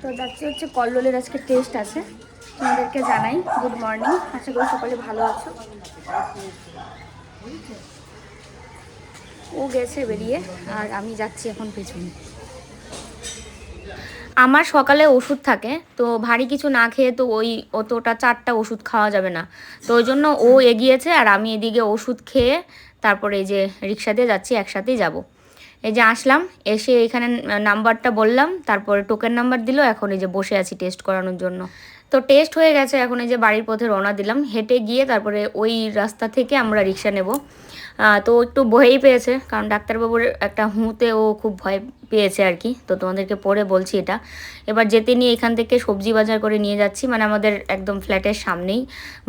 তো যাচ্ছি হচ্ছে কল্লোলের আজকে টেস্ট আছে, তোমাদেরকে জানাই। গুড মর্নিং, আশা করি সকালে ভালো আছো। ও গেছে বেরিয়ে, আর আমি যাচ্ছি এখন পেছনে। আমার সকালে ওষুধ থাকে, তো ভারী কিছু না খেয়ে তো ওই অতটা 4টা ওষুধ খাওয়া যাবে না, তো ওই জন্য ও এগিয়েছে আর আমি এদিকে ওষুধ খেয়ে তারপরে এই যে রিক্সা দিয়ে যাচ্ছি, একসাথেই যাব। এই যে আসলাম, এসে এখানে নাম্বারটা বললাম, তারপরে টোকেন নাম্বার দিল, এখন এই যে বসে আছি টেস্ট করানোর জন্য। তো টেস্ট হয়ে গেছে, এখন এই যে বাড়ির পথে রওনা দিলাম, হেঁটে গিয়ে তারপরে ওই রাস্তা থেকে আমরা রিক্সা নেব। তো একটু ভয়ই পেয়েছে, কারণ ডাক্তারবাবুর একটা হুঁতে ও খুব ভয় পেয়েছে আর কি। তো তোমাদেরকে পরে বলছি এটা। এবার যেতে নিয়ে এখান থেকে সবজি বাজার করে নিয়ে যাচ্ছি, মানে আমাদের একদম ফ্ল্যাটের সামনেই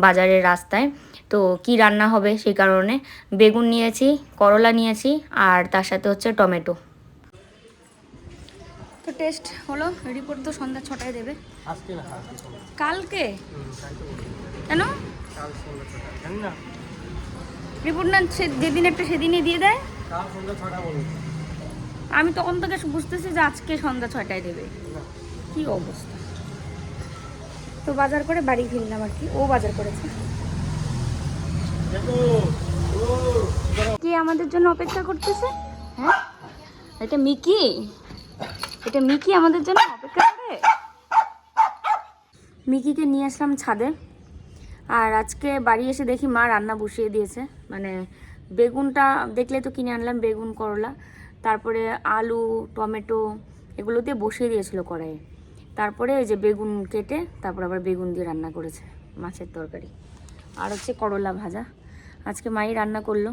বাজারের রাস্তায়। তো কি রান্না হবে সেই কারণে বেগুন নিয়েছি, করলা নিয়েছি, আর তার সাথে হচ্ছে টমেটো। তো টেস্ট হলো, রিপোর্ট তো সন্ধ্যা 6টায় দেবে। কালকে কেন? রিপোর্ট না যেদিন একটা সেদিনই দিয়ে দেয়। আমি তখন থেকে বুঝতেছি যে আজকে সন্ধ্যা 6টায় দেবে। কি অবস্থা। তো বাজার করে বাড়ি ফিরলাম আর কি, ও বাজার করেছে। কি আমাদের জন্য অপেক্ষা করতেছে? হ্যাঁ, এটা মিকি, এটা মিকি আমাদের জন্য অপেক্ষা করে। মিকিকে নিয়ে আসলাম ছাদে, আর আজকে বাড়ি এসে দেখি মা রান্না বসিয়ে দিয়েছে। মানে বেগুনটা দেখলে তো কিনে আনলাম, বেগুন করলা, তারপরে আলু টমেটো এগুলো দিয়ে বসিয়ে দিয়েছিল কড়াইয়ে। তারপরে ওই যে বেগুন কেটে তারপর আবার বেগুন দিয়ে রান্না করেছে, মাছের তরকারি, আর হচ্ছে করলা ভাজা। আজকে মাই রান্না করলো।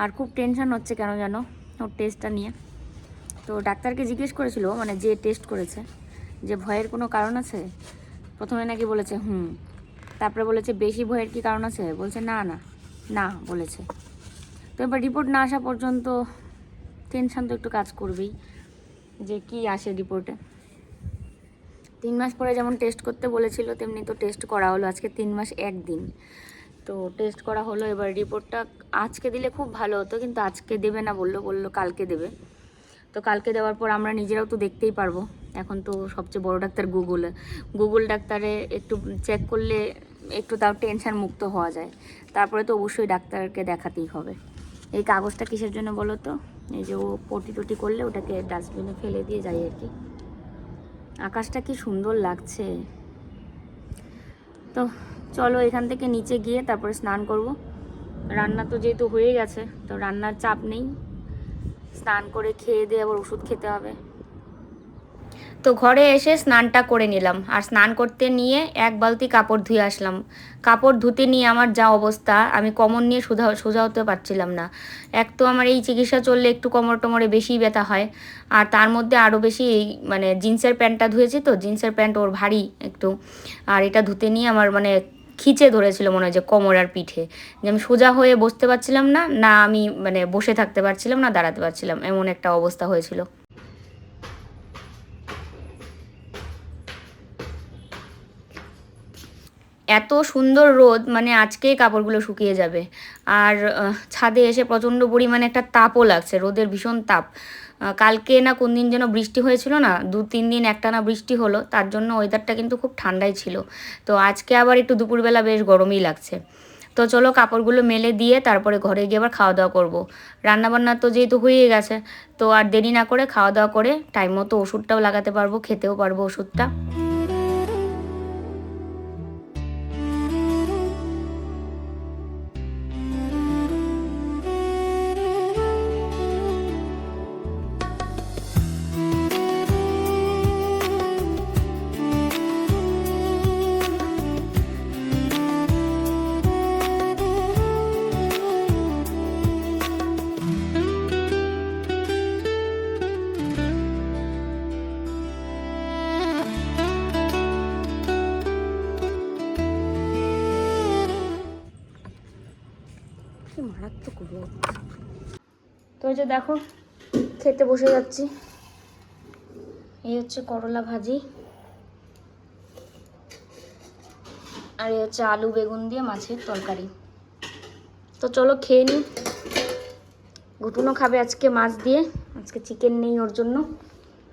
আর খুব টেনশন হচ্ছে কেন জানো ওর টেস্টটা নিয়ে। তো ডাক্তারকে জিজ্ঞেস করেছিল, মানে যে টেস্ট করেছে, যে ভয়ের কোনো কারণ আছে? প্রথমে নাকি বলেছে তারপরে বলেছে বেশি ভয়ের কি কারণ আছে? বলছে না না না বলেছে। তো এবার রিপোর্ট না আসা পর্যন্ত টেনশন তো একটু কাজ করবেই, যে কি আসে রিপোর্টে। 3 মাস পরে যেমন টেস্ট করতে বলেছিল তেমনি তো টেস্ট করা হলো, আজকে 3 মাস 1 দিন তো টেস্ট করা হলো। এবার রিপোর্টটা আজকে দিলে খুব ভালো হতো, কিন্তু আজকে দেবে না বললো কালকে দেবে। তো কালকে দেওয়ার পর আমরা নিজেরাও তো দেখতেই পারবো। এখন তো সবচেয়ে বড় ডাক্তার গুগল ডাক্তারে একটু চেক করলে একটু তাও টেনশন মুক্ত হওয়া যায়। তারপরে তো অবশ্যই ডাক্তারকে দেখাতেই হবে। এই কাগজটা কিসের জন্য বলো তো? এই যে ও পটি টটি করলে ওটাকে ডাস্টবিনে ফেলে দিয়ে যায় আর কি। আকাশটা কি সুন্দর লাগছে। তো চলো এখান থেকে নিচে গিয়ে তারপরে স্নান করব। রান্না তো যেহেতু হয়ে গেছে, তো রান্নার চাপ নেই। স্নান করে খেয়ে দিয়ে আবার ওষুধ খেতে হবে। তো ঘরে এসে স্নানটা করে নিলাম, আর স্নান করতে নিয়ে 1 বালতি কাপড় ধুয়ে আসলাম। কাপড় ধুতে নিয়ে আমার যা অবস্থা, আমি কোমর নিয়ে সোজা হতে পারছিলাম না। এক তো আমার এই চিকিৎসা চললে একটু কোমর টোমরে বেশি ব্যথা হয়, আর তার মধ্যে আরও বেশি এই মানে জিন্সের প্যান্টটা ধুয়েছি, তো জিন্সের প্যান্ট ওর ভারী একটু। আর এটা ধুতে নিয়ে আমার মানে খিচে ধরেছিল মনে হয় যে কোমর আর পিঠে, যে আমি সোজা হয়ে বসতে পারছিলাম না, না আমি মানে বসে থাকতে পারছিলাম না, দাঁড়াতে পারছিলাম, এমন একটা অবস্থা হয়েছিল। এত সুন্দর রোদ, মানে আজকেই কাপড়গুলো শুকিয়ে যাবে। আর ছাদে এসে প্রচণ্ড পরিমাণে একটা তাপও লাগছে, রোদের ভীষণ তাপ। কালকে না কোন দিন যেন বৃষ্টি হয়েছিল না, 2-3 দিন একটানা বৃষ্টি হলো, তার জন্য ওয়েদারটা কিন্তু খুব ঠান্ডাই ছিল। তো আজকে আবার একটু দুপুরবেলা বেশ গরমই লাগছে। তো চলো কাপড়গুলো মেলে দিয়ে তারপরে ঘরে গিয়ে আবার খাওয়া দাওয়া করবো। রান্নাবান্না তো যেহেতু হয়ে গেছে, তো আর দেরি না করে খাওয়া দাওয়া করে টাইম মতো ওষুধটাও লাগাতে পারবো, খেতেও পারবো ওষুধটা। মারাত্মক রোদ। তো এই যে দেখো খেতে বসে যাচ্ছি। এই হচ্ছে করলা ভাজি, আর এই হচ্ছে আলু বেগুন দিয়ে মাছের তরকারি। তো চলো খেয়ে নিই। ঘুটুনো খাবে আজকে মাছ দিয়ে, আজকে চিকেন নেই ওর জন্য,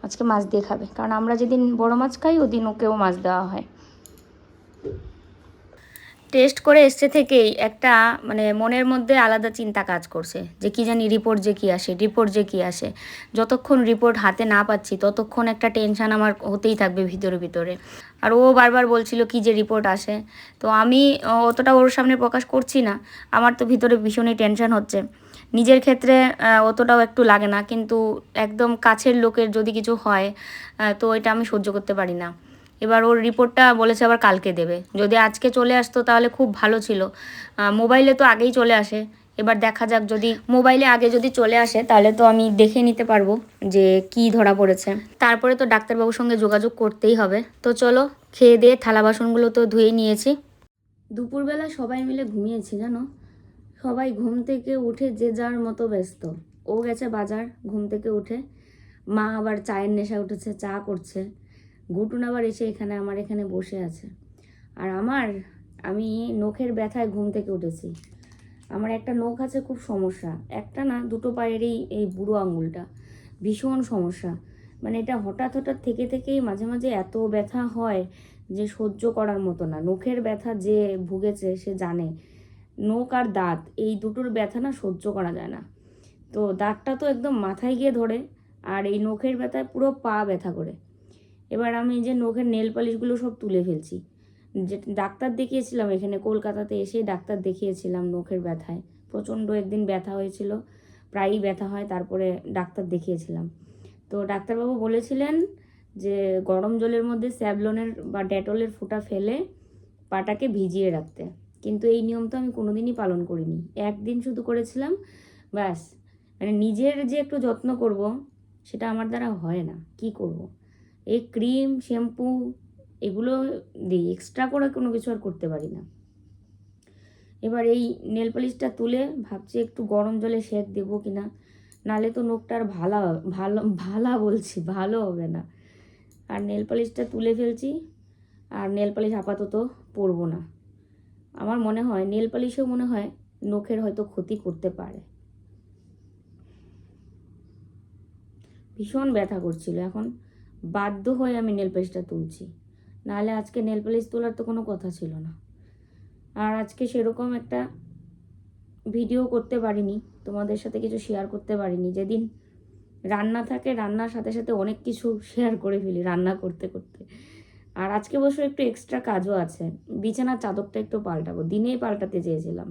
আজকে মাছ দিয়ে খাবে, কারণ আমরা যেদিন বড় মাছ খাই ওদিন ওকেও মাছ দেওয়া হয়। টেস্ট করে এসছে থেকেই একটা মানে মনের মধ্যে আলাদা চিন্তা কাজ করছে যে কি জানি রিপোর্ট যে কী আসে। যতক্ষণ রিপোর্ট হাতে না পাচ্ছি ততক্ষণ একটা টেনশান আমার হতেই থাকবে ভিতরে ভিতরে। আর ও বারবার বলছিল কি যে রিপোর্ট আসে, তো আমি অতটা ওর সামনে প্রকাশ করছি না। আমার তো ভিতরে ভীষণই টেনশান হচ্ছে। নিজের ক্ষেত্রে অতটাও একটু লাগে না, কিন্তু একদম কাছের লোকের যদি কিছু হয় তো এটা আমি সহ্য করতে পারি না। এবার ওর রিপোর্টটা বলেছে আবার কালকে দেবে। যদি আজকে চলে আসতো তাহলে খুব ভালো ছিল। মোবাইলে তো আগেই চলে আসে, এবার দেখা যাক যদি মোবাইলে আগে যদি চলে আসে তাহলে তো আমি দেখে নিতে পারবো যে কি ধরা পড়েছে। তারপরে তো ডাক্তারবাবুর সঙ্গে যোগাযোগ করতেই হবে। তো চলো, খেয়ে দিয়ে থালা বাসনগুলো তো ধুয়ে নিয়েছি। দুপুরবেলা সবাই মিলে ঘুমিয়েছি জানো। সবাই ঘুম থেকে উঠে যে যার মতো ব্যস্ত। ও গেছে বাজার ঘুম থেকে উঠে, মা আবার চায়ের নেশা উঠেছে, চা করছে। গুটুন আবার এসে আমার এখানে বসে আছে। আর আমি নখের ব্যথায় ঘুম থেকে উঠেছি। আমার একটা নখ আছে, খুব সমস্যা, একটা না দুটো পায়েরই এই বুড়ো আঙুলটা ভীষণ সমস্যা। মানে এটা হঠাৎ থেকেই মাঝে মাঝে এত ব্যথা হয় যে সহ্য করার মতো না। নখের ব্যথা যে ভুগেছে সে জানে। নখ আর দাঁত এই দুটোর ব্যথা না সহ্য করা যায় না। তো দাঁতটা তো একদম মাথায় গিয়ে ধরে, আর এই নখের ব্যথায় পুরো পা ব্যথা করে। এবার আমি যে নখের নেল পালিশগুলো সব তুলে ফেলছি। যে ডাক্তার দেখিয়েছিলাম এখানে কলকাতাতে এসে ডাক্তার দেখিয়েছিলাম নখের ব্যথায়। প্রচণ্ড একদিন ব্যথা হয়েছিল, প্রায়ই ব্যথা হয়, তারপরে ডাক্তার দেখিয়েছিলাম। তো ডাক্তারবাবু বলেছিলেন যে গরম জলের মধ্যে স্যাভলনের বা ডেটলের ফোঁটা ফেলে পাটাকে ভিজিয়ে রাখতে। কিন্তু এই নিয়ম তো আমি কোনোদিনই পালন করিনি, একদিন শুধু করেছিলাম ব্যাস। মানে নিজের যে একটু যত্ন করব সেটা আমার দ্বারা হয় না, কি করব। এই ক্রিম শ্যাম্পু এগুলো দিই, এক্সট্রা করে কোনো কিছু আর করতে পারি না। এবার এই নেল পালিশটা তুলে ভাবছি একটু গরম জলে সেঁক দেবো কিনা, নালে তো নখটা আর ভালো হবে না। আর নেল পালিশটা তুলে ফেলছি, আর নেল পালিশ আপাতত পরবো না। আমার মনে হয় নেল পালিশও মনে হয় নখের হয়তো ক্ষতি করতে পারে। ভীষণ ব্যথা করছিল, এখন বাধ্য হয়ে আমি নেল পালিশটা তুলছি, নাহলে আজকে নেল পালিশ তোলার তো কোনো কথা ছিল না। আর আজকে সেরকম একটা ভিডিও করতে পারিনি, তোমাদের সাথে কিছু শেয়ার করতে পারিনি। যেদিন রান্না থাকে রান্নার সাথে সাথে অনেক কিছু শেয়ার করে ফেলি রান্না করতে করতে। আর আজকে বসে একটু এক্সট্রা কাজও আছে, বিছানার চাদরটা একটু পাল্টাবো, দিনেই পাল্টাতে চেয়েছিলাম।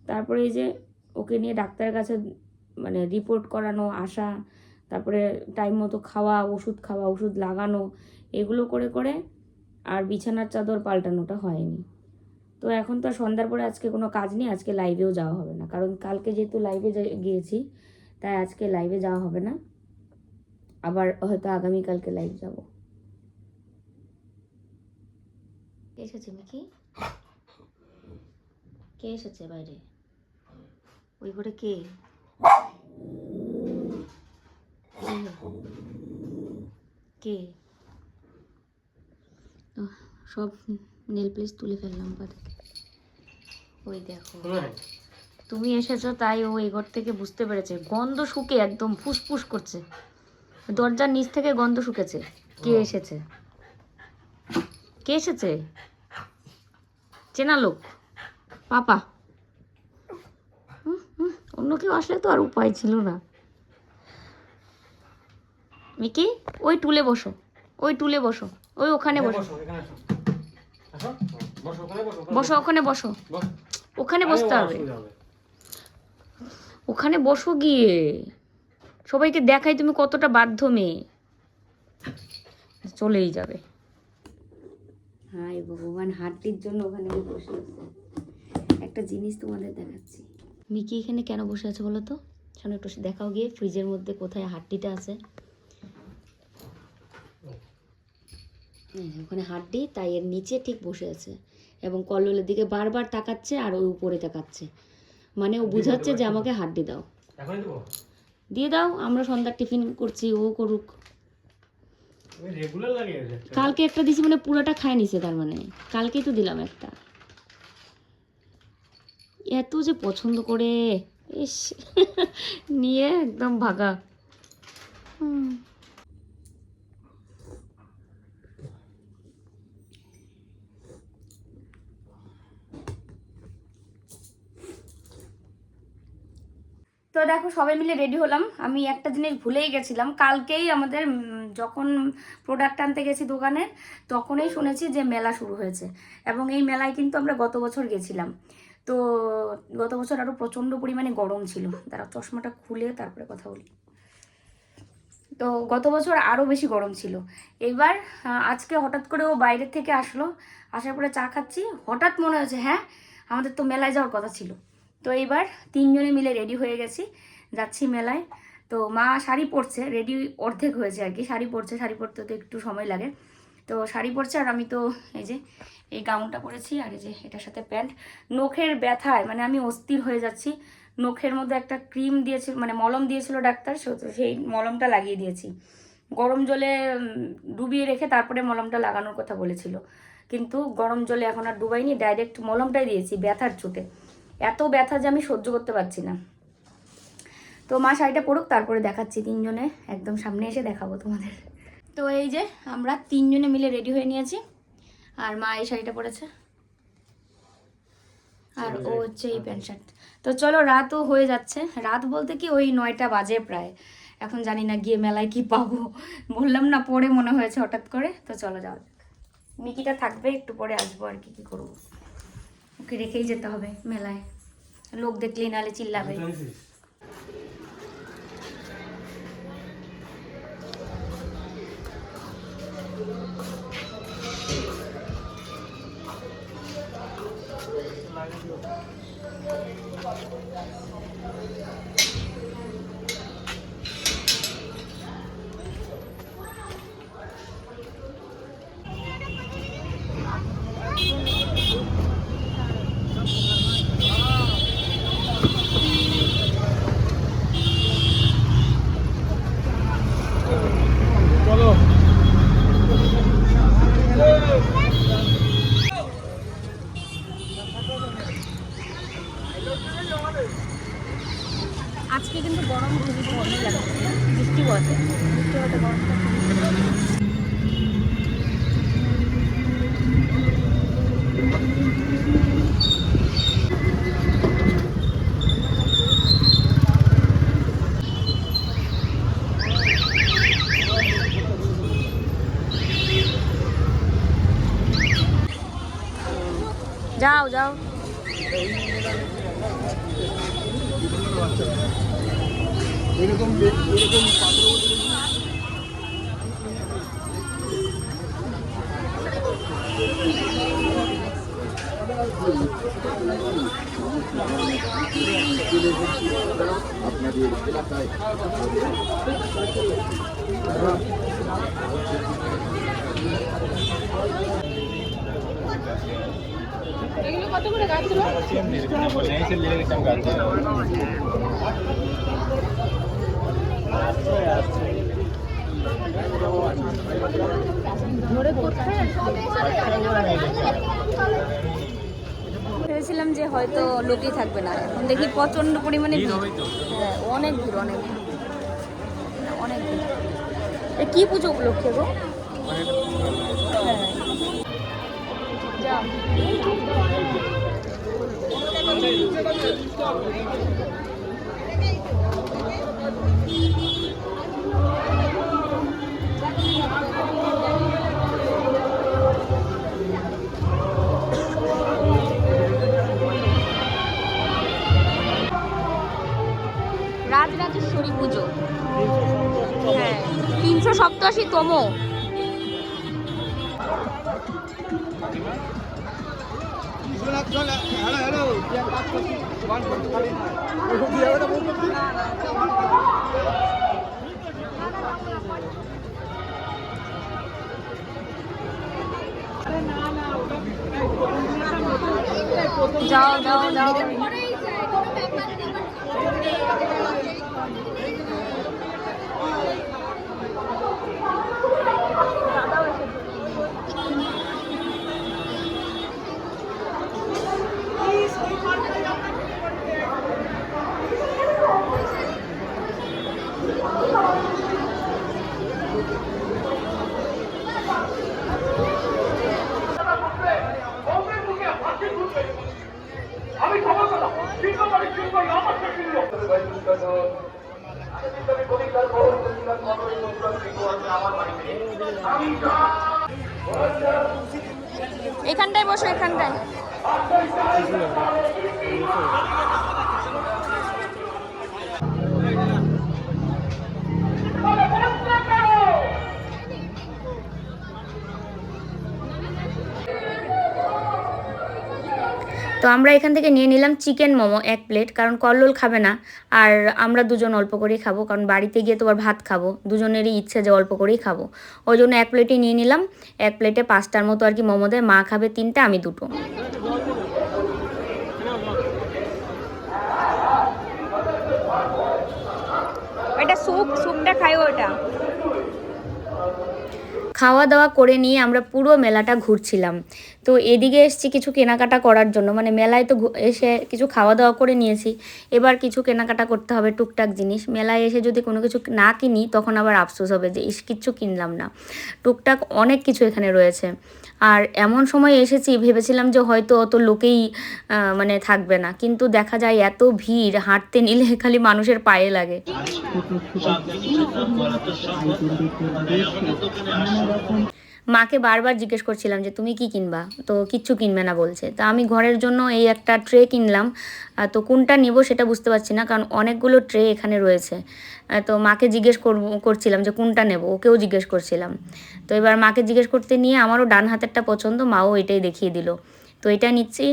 তারপরে এই যে ওকে নিয়ে ডাক্তারের কাছে মানে রিপোর্ট করানো আসা, তারপরে টাইম মতো খাওয়া ওষুধ লাগানো, এগুলো করে করে আর বিছানার চাদর পাল্টানোটা হয়নি। তো এখন তো সন্ধ্যার পরে আজকে কোনো কাজ নেই, আজকে লাইভেও যাওয়া হবে না, কারণ কালকে যেহেতু লাইভে গিয়েছি তাই আজকে লাইভে যাওয়া হবে না। আবার হয়তো আগামীকালকে লাইভ যাব। কে এসেছে মিকি? কে এসেছে বাইরে? ওই ঘরে কে? কে? সব নেল প্লিজ তুলে ফেললাম পা থেকে। ওই দেখো, তুমি এসেছো তাই ও এই ঘর থেকে বুঝতে পেরেছে। গন্ধ শুকে একদম ফুসফুস করছে, দরজার নিচ থেকে গন্ধ শুকেছে। কে এসেছে? কে এসেছে? চেনা লোক? পাপা? অন্য কেউ আসলে তো আর উপায় ছিল না। মিকি ওই টুলে বসো, ওই টুলে বসো, ওই ওখানে বসো, বসো ওখানে বসো, ওখানে বসতে হবে, ওখানে বসো গিয়ে। সবাইকে দেখাই তুমি কতটা বাধ্য মেয়ে, চলেই যাবে। হাই ভগবান, হাড্ডির জন্য ওখানে বসে আছে। একটা জিনিস তোমাদের দেখাচ্ছি। মিকি এখানে কেন বসে আছে বলো তো? শোনো একটু দেখাও গিয়ে ফ্রিজের মধ্যে কোথায় হাড্ডিটা আছে। ওখানে হাড্ডি, তাই এর নিচে ঠিক বসে আছে এবং কল্লোলের দিকে বারবার তাকাচ্ছে আর ওই উপরে তাকাচ্ছে। মানে ও বুঝাচ্ছে যে আমাকে হাড্ডি দাও। দিয়ে দাও, আমরা সন্ধ্যার টিফিন করছি, ও করুক। কালকে একটা দিছি মানে পুরোটা খায় নিছে, তার মানে কালকেই তো দিলাম একটা। এত যে পছন্দ করে, ইস নিয়ে একদম ভাগা। দেখো সবাই মিলে রেডি হলাম। আমি একটা জিনিস ভুলেই গেছিলাম, কালকেই আমাদের যখন প্রোডাক্ট আনতে গেছি দোকানে তখনই শুনেছি যে মেলা শুরু হয়েছে, এবং এই মেলায় কিন্তু আমরা গত বছর গেছিলাম। তো গত বছর আরও প্রচণ্ড পরিমাণে গরম ছিল। তারা চশমাটা খুলে তারপরে কথা বলি। তো গত বছর আরও বেশি গরম ছিল। এবার আজকে হঠাৎ করে ও বাইরের থেকে আসলো, আসার পরে চা খাচ্ছি, হঠাৎ মনে হয়েছে হ্যাঁ আমাদের তো মেলায় যাওয়ার কথা ছিল। তো এইবার তিনজনে মিলে রেডি হয়ে গেছি, যাচ্ছি মেলায়। তো মা শাড়ি পরছে, রেডি অর্ধেক হয়েছে আর কি, শাড়ি পরছে, শাড়ি পরতে তো একটু সময় লাগে। তো শাড়ি পরছে আর আমি তো এই যে এই গাউনটা পরেছি, আর এই যে এটার সাথে প্যান্ট। নখের ব্যথায় মানে আমি অস্থির হয়ে যাচ্ছি। নখের মধ্যে একটা ক্রিম দিয়েছিল, মানে মলম দিয়েছিল ডাক্তার, সেই মলমটা লাগিয়ে দিয়েছি। গরম জলে ডুবিয়ে রেখে তারপরে মলমটা লাগানোর কথা বলেছিল, কিন্তু গরম জলে এখন আর ডুবাইনি, ডাইরেক্ট মলমটাই দিয়েছি ব্যথার চোটে। এত ব্যথা যে আমি সহ্য করতে পারছি না। তো মা শাড়িটা পরুক, তারপরে দেখাচ্ছি, তিনজনে একদম সামনে এসে দেখাবো তোমাদের। তো এই যে আমরা তিনজনে মিলে রেডি হয়ে নিয়েছি, আর মা এই শাড়িটা পরেছে, আর ও হচ্ছে এই প্যান্ট শার্ট। তো চলো, রাতও হয়ে যাচ্ছে, রাত বলতে কি ওই 9টা বাজে প্রায়। এখন জানি না গিয়ে মেলায় কি পাবো, বললাম না পরে মনে হয়েছে হঠাৎ করে। তো চলো যাওয়া যাক। মিকিটা থাকবে, একটু পরে আসবো আর কি করবো, ওকে রেখেই যেতে হবে মেলায়, লোক দেখলেই নালে চিল্লাবে। আজকে কিন্তু গরম খুবই কমই লাগছে, বৃষ্টিও আছে, বৃষ্টি হতে গরমটা যাও যাও। এরকম পাত্র আপনাদের এলাকায় এগুলো কত করে গাছ ছিল? ভেবেছিলাম যে হয়তো লোকই থাকবে না, এখন দেখি প্রচন্ড পরিমাণে ভিড়। হ্যাঁ অনেক ভিড়, অনেক ভিড়, অনেক ভিড়। এ কি পুজো উপলক্ষে গো? হ্যাঁ যাও। রাজরাজেশ্বরী পুজো, হ্যাঁ 387তম। যাও যাও যাও। আমি খবর পেলাম, কিন্তু আমার এখানটায় বসো, এখানটায়। তো আমরা এখান থেকে নিয়ে নিলাম চিকেন মোমো 1 প্লেট, কারণ কল্লোল খাবে না আর আমরা দুজন অল্প করেই খাবো, কারণ বাড়িতে গিয়ে তো আবার ভাত খাবো, দুজনেরই ইচ্ছে যে অল্প করেই খাবো। ওই জন্য 1 প্লেটই নিয়ে নিলাম। 1 প্লেটে 5টার মতো আর কি মোমো দেয়, মা খাবে 3টা, আমি 2টো। এটা স্যুপটা খাইও। এটা খাওয়া দাওয়া করে নিয়ে আমরা পুরো মেলাটা ঘুরছিলাম। তো এদিকে এসেছি কিছু কেনাকাটা করার জন্য, মানে মেলায় তো এসে কিছু খাওয়া দাওয়া করে নিয়েছি, এবার কিছু কেনাকাটা করতে হবে টুকটাক জিনিস। মেলায় এসে যদি কোনো কিছু না কিনি তখন আবার আফসোস হবে যে কিচ্ছু কিনলাম না। টুকটাক অনেক কিছু এখানে রয়েছে। আর এমন সময় এসেছি ভেবেছিলাম যে হয়তো অত লোকেই মানে থাকবে না, কিন্তু দেখা যায় এত ভিড়, হাঁটতে নিলে খালি মানুষের পায়ে লাগে। মাকে বারবার জিজ্ঞেস করছিলাম যে তুমি কি কিনবা, তো কিচ্ছু কিনবে না বলছে। তা আমি ঘরের জন্য এই একটা ট্রে কিনলাম। তো কোনটা নেব সেটা বুঝতে পারছি না, কারণ অনেকগুলো ট্রে এখানে রয়েছে। তো মাকে জিজ্ঞেস করছিলাম যে কোনটা নেব, ওকেও জিজ্ঞেস করছিলাম। তো এবার মাকে জিজ্ঞেস করতে নিয়ে আমারও ডান হাতেরটা পছন্দ, মাও এটাই দেখিয়ে দিল। তো এটা নিচ্ছি।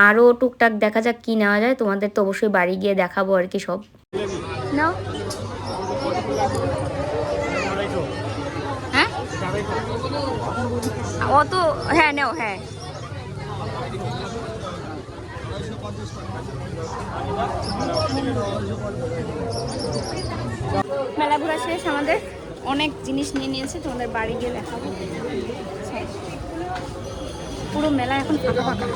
আরও টুকটাক দেখা যাক কী নেওয়া যায়, তোমাদের তো অবশ্যই বাড়ি গিয়ে দেখাবো আর কি সব। নাও। হ্যাঁ অত, হ্যাঁ নাও, হ্যাঁ। মেলা ঘোরা শেষ আমাদের, অনেক জিনিস নিয়ে নিয়েছে, তোমাদের বাড়ি গিয়ে দেখাবো। পুরো মেলা এখন ফাঁকা ফাঁকা।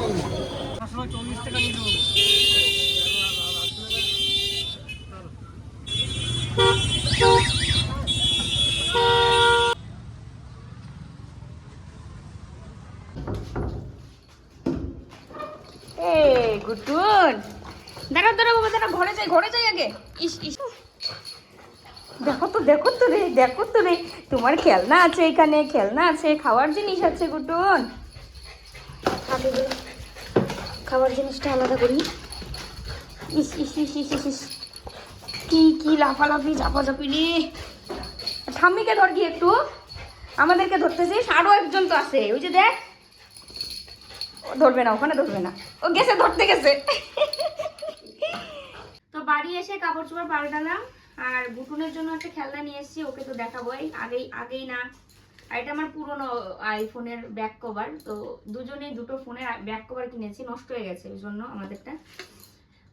গুড্ডুন, দাঁড়াও দাঁড়াও বাবা, দাঁড়াও, ঘরে যাই আগে। ইস ইস, দেখো তো রে, তোমার খেলনা আছে এখানে, খেলনা আছে, খাওয়ার জিনিস আছে গুড্ডুন। খাবার জিনিসটা আলাদা করি। ইস ইস ইস ইস ইস ইস, কি লাফালাফি ঝাপাঝাপি রে। ঠাম্মিকে ধর কি একটু, আমাদেরকে ধরতেছিস, আরো একজন তো আছে, ওই যে দেখ। ধরবে না, ওখানে ধরবে না, ও গেছে, ধরতে গেছে। তো বাড়ি এসে কাপড় চোপড় পাল্টালাম, আর বুটুনের জন্য একটা খেলনা নিয়ে এসেছি, ওকে তো দেখাবোই। আগেই না, আর এটা আমার পুরনো আইফোনের ব্যাক কভার। তো দুজনেই 2টো ফোনের ব্যাক কভার কিনেছি, নষ্ট হয়ে গেছে ওই জন্য আমাদেরটা।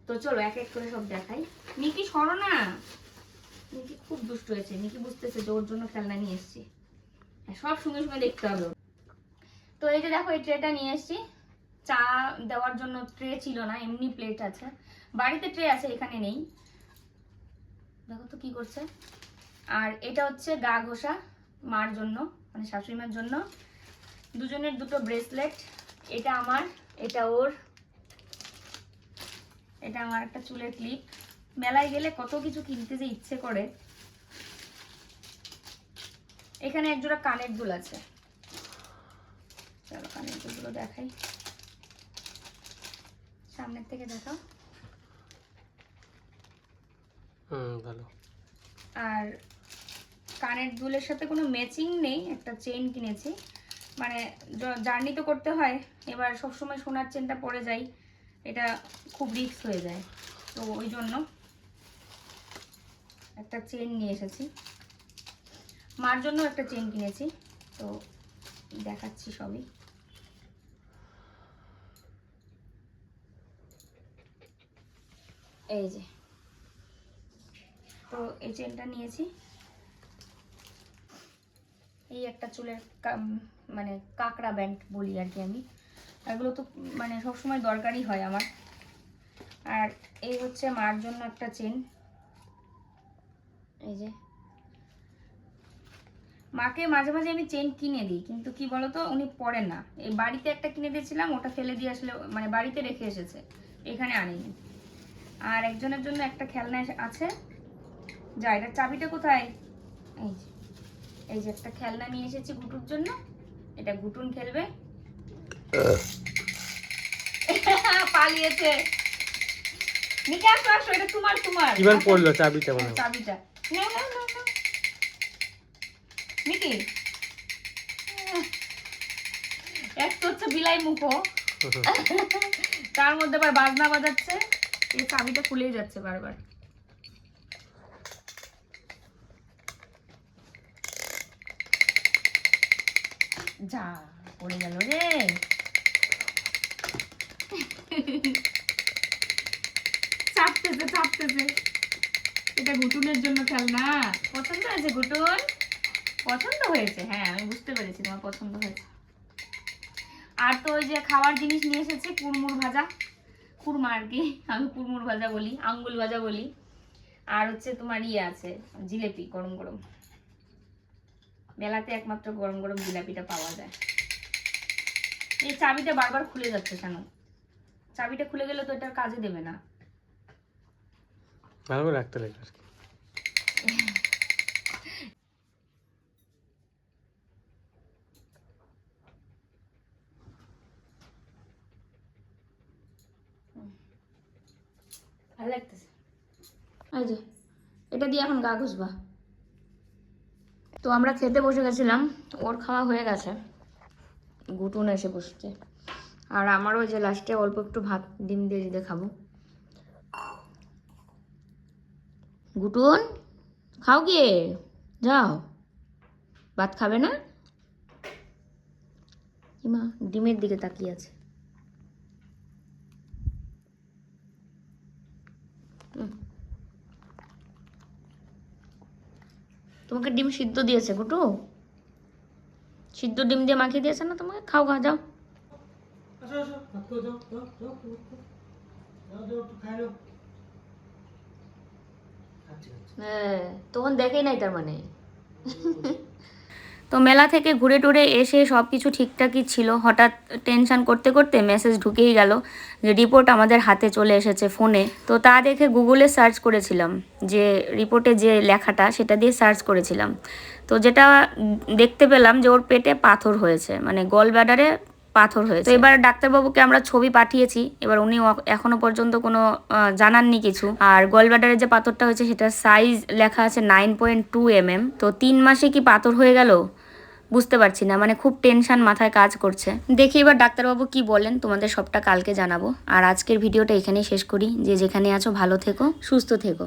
তো চলো এক এক করে সব দেখাই। মিকি সরো না, মিকি খুব দুষ্ট হয়েছে, মিকি বুঝতেছে যে ওর জন্য খেলনা নিয়ে এসেছি, সব সঙ্গে দেখতে হবে। তো এই যে দেখো, এই ট্রেটা নিয়ে এসেছি। চা দেওয়ার জন্য ট্রে ছিল না, এমনি প্লেট আছে। বাড়িতে ট্রে আছে, এখানে নেই। দেখো তো কি করছে। আর এটা হচ্ছে গা ঘষা মার জন্য, মানে শাশুড়ি মার জন্য। দুজনের 2টো ব্রেসলেট, এটা আমার, এটা ওর। এটা আমার একটা চুলের ক্লিপ। মেলায় গেলে কত কিছু কিনতে যে ইচ্ছে করে। এখানে একজোড়া কানের দুল আছে, চলো কানের দুলগুলো দেখাই, সামনের থেকে দেখাও। ভালো। আর কানের দুলের সাথে কোনো ম্যাচিং নেই, একটা চেইন কিনেছি, মানে জার্নি তো করতে হয়, এবার সবসময় সোনার চেনটা পরে যাই, এটা খুব রিস্ক হয়ে যায়। তো ওই জন্য একটা চেন নিয়ে এসেছি। মার জন্য একটা চেন কিনেছি, তো দেখাচ্ছি সবই। এই যে, তো এই চেনটা নিয়েছি। এই একটা চুলের মানে কাঁকড়া ব্যান্ড বলি আর কি আমি, এগুলো তো মানে সবসময় দরকারই হয় আমার। আর এই হচ্ছে মার জন্য একটা চেন, এই যে। মাকে মাঝে মাঝে আমি চেন কিনে দিই, কিন্তু কি বলতো, উনি পরেন না। এই বাড়িতে একটা কিনে দিয়েছিলাম, ওটা ফেলে দিয়ে আসলে, মানে বাড়িতে রেখে এসেছে, এখানে আনিনি। আর একজনের জন্য একটা খেলনা আছে, যা, এটার চাবিটা কোথায়, এই যে এই যে একটা খেলনা নিয়ে এসেছি গুটুর জন্য, এটা গুটুন খেলবে। পালিয়েছে। নিকে আসো আসো, এটা তোমার তোমার। কিমান পড়লো চাবিটা মনে হয়। চাবিটা নাও নাও নাও নাও। নিকি এক তো হচ্ছে বিলাই মুখো, তার মধ্যে আবার বাজনা বাজাচ্ছে, এই চাবিটা খুলেই যাচ্ছে বারবার। যা পড়ে গেল রে। চাপতেছে চাপতেছে। এটা গুটুনের জন্য খেলনা। পছন্দ হয়েছে গুটুন? পছন্দ হয়েছে, হ্যাঁ আমি বুঝতে পেরেছি তোমার পছন্দ হয়েছে। আর তো ওই যে খাওয়ার জিনিস নিয়ে এসেছে, কুড়মুড় ভাজা, কুড়মা আর কি, আমি কুড়মুড় ভাজা বলি, আঙ্গুল ভাজা বলি। আর হচ্ছে তোমার ইয়ে আছে জিলেপি, গরম গরম। মেলাতে একমাত্র গরম গরম জিলাপিটা পাওয়া যায়। এই চাবিটা বারবার খুলে যাচ্ছে কেন? চাবিটা খুলে গেলে তো এটার কাজে দেবে না। ভালো করে রাখতে লাগে আর কি। ভালো লাগতেছে। এই যে এটা দিয়ে এখন গা ঘষবা। তো আমরা খেতে বসে গেছিলাম, ওর খাওয়া হয়ে গেছে, গুটুন এসে বসছে। আর আমারও যে লাস্টে অল্প একটু ভাত ডিম দিয়ে দিতে খাবো। গুটুন খাও গিয়ে, যাও। ভাত খাবে না? মা ডিমের দিকে তাকিয়ে আছে। তোমাকে ডিম সিদ্ধ দিয়েছে গুটু, সিদ্ধ ডিম দিয়ে মাখিয়ে দিয়েছে না তোমাকে? খাও খাও, যাও। হ্যাঁ তখন দেখেই নাই তার মানে। তো মেলা থেকে ঘুরে টুরে এসে সব কিছু ঠিকঠাকই ছিল, হঠাৎ টেনশন করতে করতে মেসেজ ঢুকেই গেল যে রিপোর্ট আমাদের হাতে চলে এসেছে ফোনে। তো তা দেখে গুগলে সার্চ করেছিলাম, যে রিপোর্টে যে লেখাটা সেটা দিয়ে সার্চ করেছিলাম। তো যেটা দেখতে পেলাম যে ওর পেটে পাথর হয়েছে, মানে গল ব্লাডারে পাথর হয়েছে। তো এবার ডাক্তারবাবুকে আমরা ছবি পাঠিয়েছি, এবার উনি এখনো পর্যন্ত কোনো জানাননি কিছু। আর গল ব্লাডারে যে পাথরটা হয়েছে সেটার সাইজ লেখা আছে 9.2 mm। তো 3 মাসে কি পাথর হয়ে গেল বুঝতে পারছি না, মানে খুব টেনশন মাথায় কাজ করছে। দেখি এবার ডাক্তারবাবু কি বলেন, তোমাদের সবটা কালকে জানাবো। আর আজকের ভিডিওটা এখানেই শেষ করি। যে যেখানে আছো ভালো থেকো, সুস্থ থেকো।